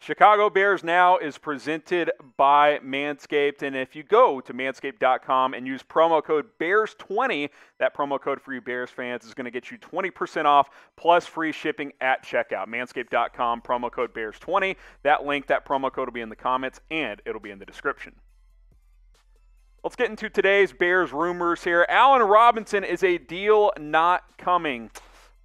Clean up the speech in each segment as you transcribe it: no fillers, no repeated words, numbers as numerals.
Chicago Bears Now is presented by Manscaped, and if you go to manscaped.com and use promo code BEARS20, that promo code for you Bears fans is going to get you 20% off plus free shipping at checkout. Manscaped.com, promo code BEARS20. That link, that promo code will be in the comments, and it'll be in the description. Let's get into today's Bears rumors here. Allen Robinson is a deal not coming.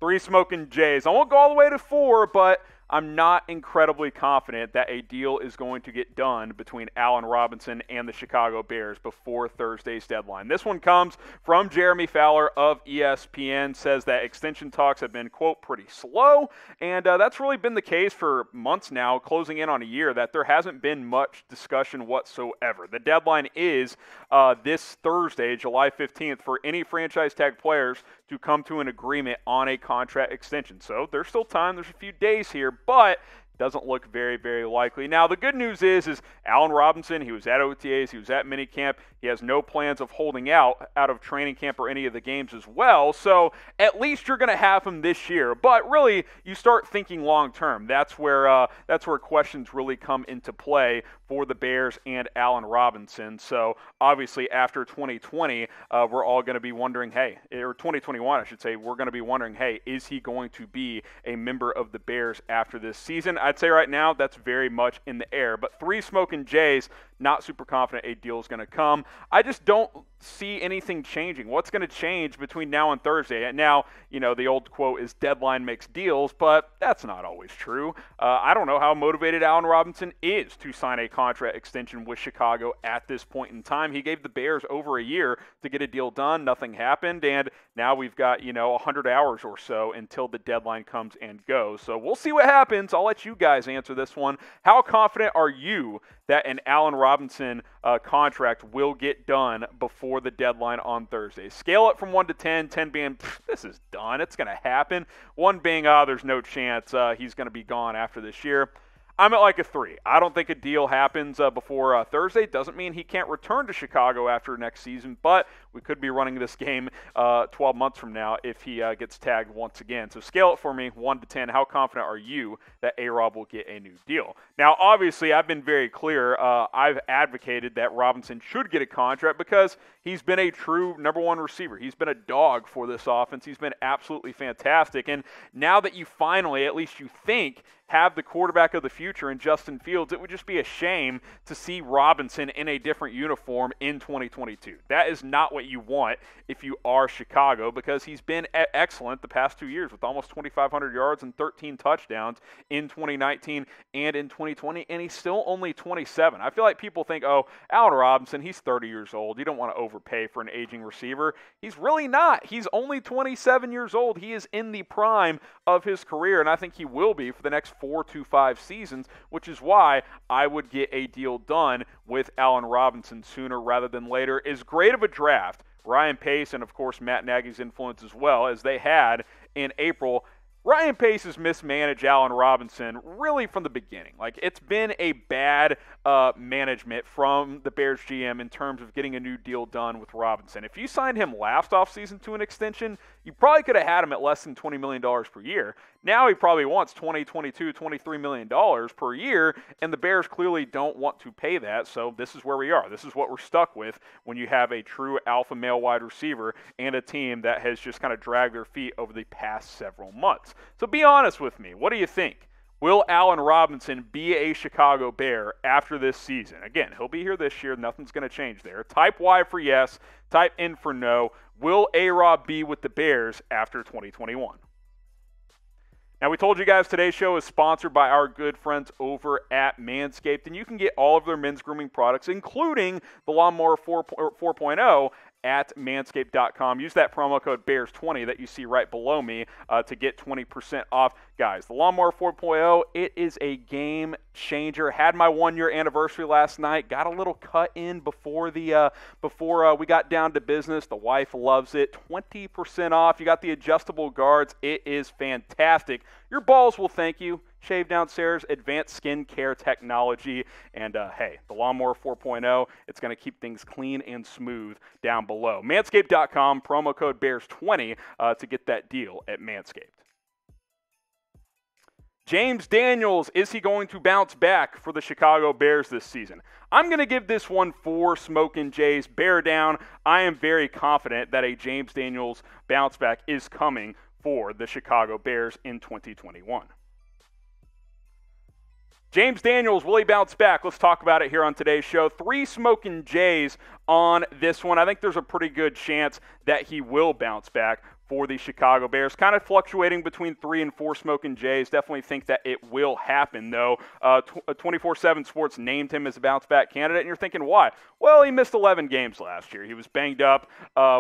3 smoking Jays. I won't go all the way to 4, but I'm not incredibly confident that a deal is going to get done between Allen Robinson and the Chicago Bears before Thursday's deadline. This one comes from Jeremy Fowler of ESPN, says that extension talks have been, quote, pretty slow, and that's really been the case for months now, closing in on a year, that there hasn't been much discussion whatsoever. The deadline is this Thursday, July 15th, for any franchise tag players to come to an agreement on a contract extension. So there's still time. There's a few days here, but doesn't look very, very likely. Now, the good news is Allen Robinson, he was at OTAs, he was at minicamp. He has no plans of holding out of training camp or any of the games as well. So at least you're going to have him this year. But really, you start thinking long term. That's where questions really come into play for the Bears and Allen Robinson. So obviously, after 2020, we're all going to be wondering, hey, or 2021, I should say, we're going to be wondering, hey, is he going to be a member of the Bears after this season? I'd say right now that's very much in the air. But 3 smoking Jays, not super confident a deal is going to come. I just don't see anything changing. What's going to change between now and Thursday? And now, you know, the old quote is deadline makes deals, but that's not always true. I don't know how motivated Allen Robinson is to sign a contract extension with Chicago at this point in time. He gave the Bears over a year to get a deal done. Nothing happened, and now we've got, 100 hours or so until the deadline comes and goes. So we'll see what happens. I'll let you guys answer this one. How confident are you that an Allen Robinson contract will get done before the deadline on Thursday? Scale it from 1 to 10, 10 being, this is done, it's going to happen. 1 being, there's no chance he's going to be gone after this year. I'm at like a 3. I don't think a deal happens before Thursday. Doesn't mean he can't return to Chicago after next season, but we could be running this game 12 months from now if he gets tagged once again. So scale it for me, 1 to 10. How confident are you that A-Rob will get a new deal? Now, obviously, I've been very clear. I've advocated that Robinson should get a contract because he's been a true number 1 receiver. He's been a dog for this offense. He's been absolutely fantastic. And now that you finally, at least you think, have the quarterback of the future in Justin Fields, it would just be a shame to see Robinson in a different uniform in 2022. That is not what you want if you are Chicago, because he's been excellent the past 2 years with almost 2,500 yards and 13 touchdowns in 2019 and in 2020, and he's still only 27. I feel like people think, Allen Robinson, he's 30 years old. You don't want to overpay for an aging receiver. He's really not. He's only 27 years old. He is in the prime of his career, and I think he will be for the next 4 to 5 seasons, which is why I would get a deal done with Allen Robinson sooner rather than later. As great of a draft Ryan Pace and, of course, Matt Nagy's influence as well as they had in April, Ryan Pace has mismanaged Allen Robinson really from the beginning. Like, it's been a bad management from the Bears GM in terms of getting a new deal done with Robinson. If you signed him last offseason to an extension, you probably could have had him at less than $20 million per year. Now he probably wants $20, $22, $23 million per year, and the Bears clearly don't want to pay that, so this is where we are. This is what we're stuck with when you have a true alpha male wide receiver and a team that has just kind of dragged their feet over the past several months. So be honest with me. What do you think? Will Allen Robinson be a Chicago Bear after this season? Again, he'll be here this year. Nothing's going to change there. Type Y for yes. Type N for no. Will A-Rob be with the Bears after 2021? Now, we told you guys today's show is sponsored by our good friends over at Manscaped, and you can get all of their men's grooming products, including the Lawnmower 4.0, at manscaped.com. Use that promo code BEARS20 that you see right below me to get 20% off. Guys, the Lawnmower 4.0, it is a game changer. Had my 1-year anniversary last night. Got a little cut in before we got down to business. The wife loves it. 20% off. You got the adjustable guards. It is fantastic. Your balls will thank you. Shave Downstairs, advanced skin care technology, and hey, the Lawnmower 4.0, it's going to keep things clean and smooth down below. Manscaped.com, promo code BEARS20 to get that deal at Manscaped. James Daniels, is he going to bounce back for the Chicago Bears this season? I'm going to give this one 4 Smokin' Jays. Bear down. I am very confident that a James Daniels bounce back is coming for the Chicago Bears in 2021. James Daniels, will he bounce back? Let's talk about it here on today's show. 3 Smokin' Jays on this one. I think there's a pretty good chance that he will bounce back for the Chicago Bears. Kind of fluctuating between 3 and 4 Smokin' Jays. Definitely think that it will happen, though. 24/7 Sports named him as a bounce-back candidate, and you're thinking, why? Well, he missed 11 games last year. He was banged up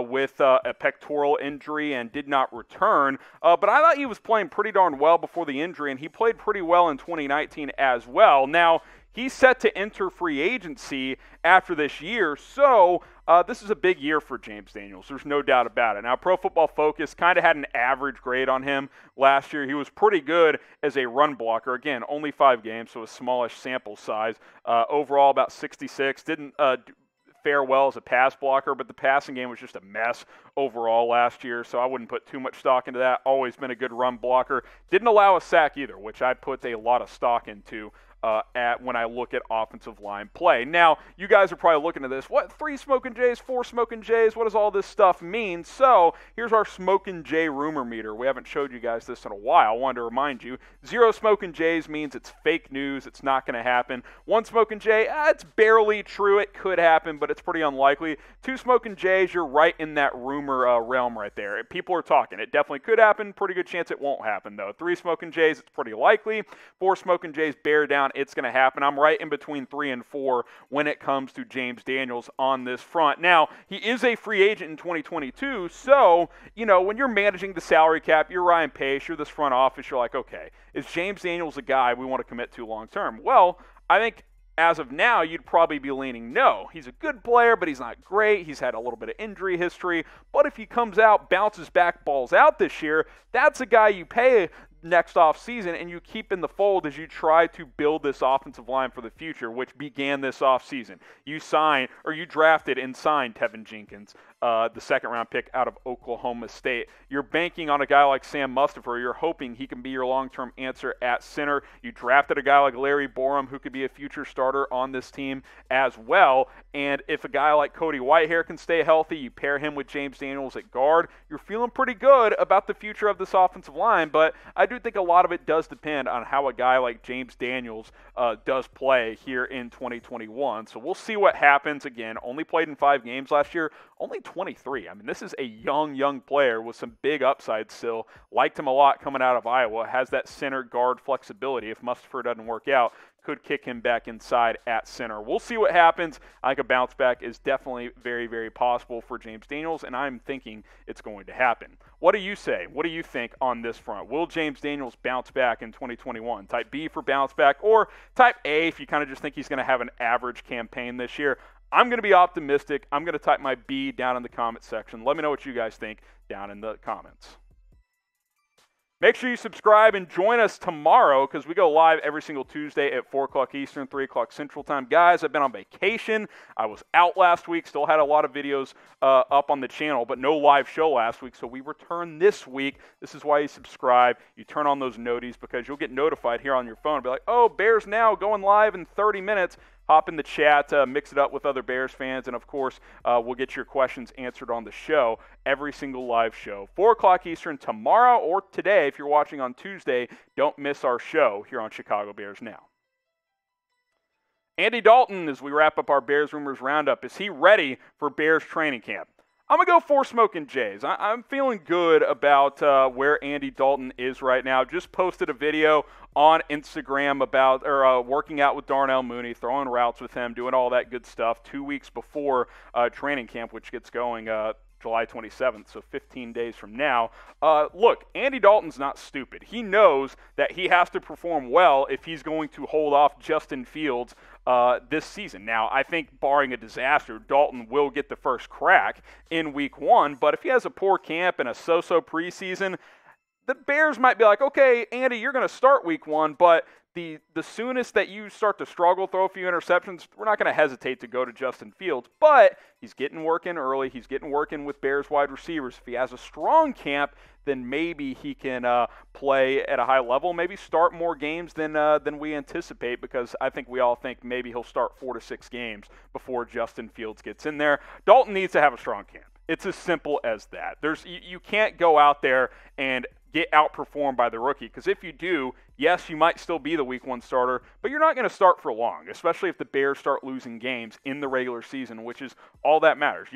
with a pectoral injury and did not return. But I thought he was playing pretty darn well before the injury, and he played pretty well in 2019 as well. Now, he's set to enter free agency after this year, so this is a big year for James Daniels. There's no doubt about it. Now, Pro Football Focus kind of had an average grade on him last year. He was pretty good as a run blocker. Again, only 5 games, so a smallish sample size. Overall, about 66. Didn't fare well as a pass blocker, but the passing game was just a mess overall last year, so I wouldn't put too much stock into that. Always been a good run blocker. Didn't allow a sack either, which I put a lot of stock into when I look at offensive line play. Now, you guys are probably looking at this. What, 3 Smokin' Jays, 4 Smokin' Jays? What does all this stuff mean? So, here's our Smokin' Jay rumor meter. We haven't showed you guys this in a while. I wanted to remind you. 0 Smokin' Jays means it's fake news. It's not going to happen. 1 Smokin' Jay, it's barely true. It could happen, but it's pretty unlikely. 2 Smokin' Jays, you're right in that rumor realm right there. People are talking. It definitely could happen. Pretty good chance it won't happen, though. 3 Smokin' Jays, it's pretty likely. 4 Smokin' Jays, bear down. It's going to happen. I'm right in between 3 and 4 when it comes to James Daniels on this front. Now, he is a free agent in 2022, so, when you're managing the salary cap, you're Ryan Pace, you're this front office, you're like, okay, is James Daniels a guy we want to commit to long term? Well, I think as of now, you'd probably be leaning no. He's a good player, but he's not great. He's had a little bit of injury history. But if he comes out, bounces back, balls out this year, that's a guy you pay next off season and you keep in the fold as you try to build this offensive line for the future, which began this off season. You drafted and signed Tevin Jenkins, the 2nd-round pick out of Oklahoma State. You're banking on a guy like Sam Mustipher. You're hoping he can be your long-term answer at center. You drafted a guy like Larry Borum, who could be a future starter on this team as well. And if a guy like Cody Whitehair can stay healthy, you pair him with James Daniels at guard, you're feeling pretty good about the future of this offensive line. But I do think a lot of it does depend on how a guy like James Daniels does play here in 2021. So we'll see what happens. Again, only played in 5 games last year, only 23. I mean, this is a young player with some big upside still. Liked him a lot coming out of Iowa. Has that center guard flexibility. If Mustipher doesn't work out, could kick him back inside at center. We'll see what happens. I think a bounce back is definitely very, very possible for James Daniels, and I'm thinking it's going to happen. What do you say? What do you think on this front? Will James Daniels bounce back in 2021? Type B for bounce back, or type A if you kind of just think he's going to have an average campaign this year. I'm going to be optimistic. I'm going to type my B down in the comment section. Let me know what you guys think down in the comments. Make sure you subscribe and join us tomorrow because we go live every single Tuesday at 4 o'clock Eastern, 3 o'clock Central Time. Guys, I've been on vacation. I was out last week. Still had a lot of videos up on the channel, but no live show last week. So we return this week. This is why you subscribe. You turn on those noties because you'll get notified here on your phone. Be like, oh, Bears Now going live in 30 minutes. Hop in the chat, mix it up with other Bears fans, and of course, we'll get your questions answered on the show, every single live show. 4 o'clock Eastern tomorrow or today, if you're watching on Tuesday. Don't miss our show here on Chicago Bears Now. Andy Dalton, as we wrap up our Bears Rumors Roundup, is he ready for Bears training camp? I'm going to go 4 Smokin' Jays. I'm feeling good about where Andy Dalton is right now. Just posted a video on Instagram about working out with Darnell Mooney, throwing routes with him, doing all that good stuff 2 weeks before training camp, which gets going July 27th, so 15 days from now. Look, Andy Dalton's not stupid. He knows that he has to perform well if he's going to hold off Justin Fields this season. Now, I think barring a disaster, Dalton will get the first crack in week 1, but if he has a poor camp and a so-so preseason, the Bears might be like, okay, Andy, you're going to start week 1, but the soonest that you start to struggle, throw a few interceptions, we're not going to hesitate to go to Justin Fields. But he's getting work in early. He's getting work in with Bears wide receivers. If he has a strong camp, then maybe he can play at a high level, maybe start more games than we anticipate, because I think we all think maybe he'll start 4 to 6 games before Justin Fields gets in there. Dalton needs to have a strong camp. It's as simple as that. You can't go out there and get outperformed by the rookie, because if you do, yes, you might still be the week 1 starter, but you're not going to start for long, especially if the Bears start losing games in the regular season, which is all that matters.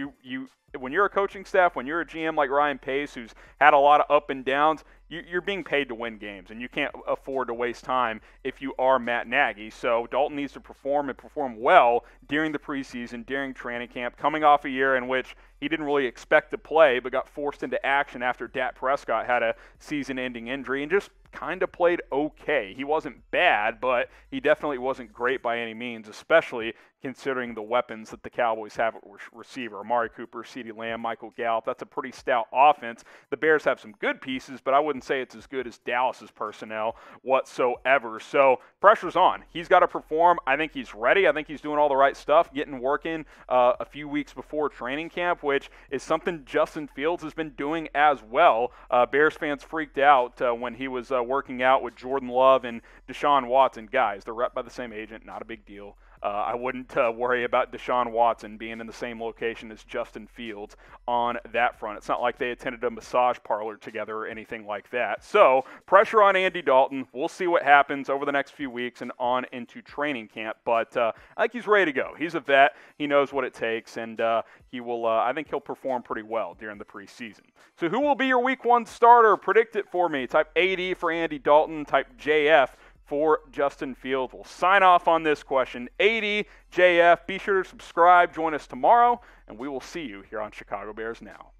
When you're a coaching staff, when you're a GM like Ryan Pace, who's had a lot of up and downs, you're being paid to win games, and you can't afford to waste time if you are Matt Nagy. So Dalton needs to perform and perform well during the preseason, during training camp, coming off a year in which he didn't really expect to play but got forced into action after Dak Prescott had a season-ending injury and just kind of played okay. He wasn't bad, but he definitely wasn't great by any means, especially considering the weapons that the Cowboys have at receiver. Amari Cooper, CeeDee Lamb, Michael Gallup. That's a pretty stout offense. The Bears have some good pieces, but I wouldn't say it's as good as Dallas's personnel whatsoever. So pressure's on. He's got to perform. I think he's ready. I think he's doing all the right stuff, getting work in a few weeks before training camp, which is something Justin Fields has been doing as well. Bears fans freaked out when he was working out with Jordan Love and Deshaun Watson. Guys, they're rep by the same agent. Not a big deal. I wouldn't worry about Deshaun Watson being in the same location as Justin Fields on that front. It's not like they attended a massage parlor together or anything like that. So pressure on Andy Dalton. We'll see what happens over the next few weeks and on into training camp. But I think he's ready to go. He's a vet. He knows what it takes, and he will. I think he'll perform pretty well during the preseason. So who will be your Week 1 starter? Predict it for me. Type AD for Andy Dalton. Type JF for Justin Fields. We'll sign off on this question. AD, JF, be sure to subscribe. Join us tomorrow, and we will see you here on Chicago Bears Now.